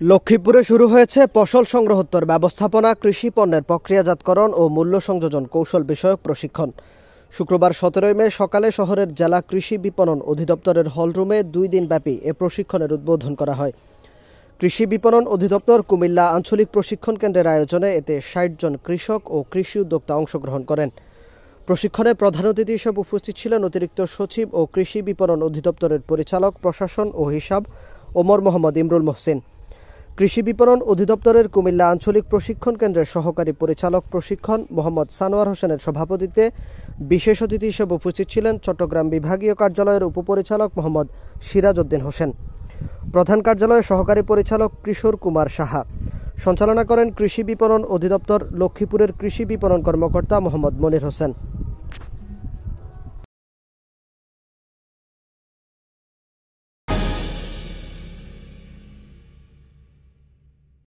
লক্ষ্মীপুরে শুরু হয়েছে ফসল সংগ্রহোত্তর ব্যবস্থাপনা, কৃষি পণ্যের প্রক্রিয়াজাতকরণ ও মূল্য সংযোজন কৌশল বিষয়ক প্রশিক্ষণ। শুক্রবার 17 মে সকালে শহরের জেলা কৃষি বিপণন অধিদপ্তরের হলরুমে 2 দিনব্যাপী এ প্রশিক্ষণের উদ্বোধন করা হয়। কৃষি বিপণন অধিদপ্তর কুমিল্লা আঞ্চলিক প্রশিক্ষণ কেন্দ্রের আয়োজনে এতে 60 জন কৃষক ও কৃষি উদ্যোক্তা অংশগ্রহণ করেন। প্রশিক্ষণে প্রধান অতিথি হিসেবে উপস্থিত ছিলেন অতিরিক্ত সচিব ও কৃষি বিপণন অধিদপ্তরের পরিচালক প্রশাসন ও হিসাব ওমর মোহাম্মদ ইমরুল মোহসিন। কৃষি বিপণন অধিদপ্তরের কুমিল্লা আঞ্চলিক প্রশিক্ষণ কেন্দ্রের সহকারী পরিচালক প্রশিক্ষণ মোহাম্মদ সানোয়ার হোসেনের সভাপতিত্বে বিশেষ অতিথি হিসেবে উপস্থিত ছিলেন চট্টগ্রাম বিভাগীয় কার্যালয়ের উপপরিচালক মোহাম্মদ সিরাজ উদ্দিন হোসেন। প্রধান কার্যালয়ের সহকারী পরিচালক কিশোর কুমার সাহা সঞ্চালনা করেন কৃষি বিপণন অধিদপ্তর লক্ষ্মীপুরের কৃষি বিপণন কর্মকর্তা মোহাম্মদ মনির হোসেন।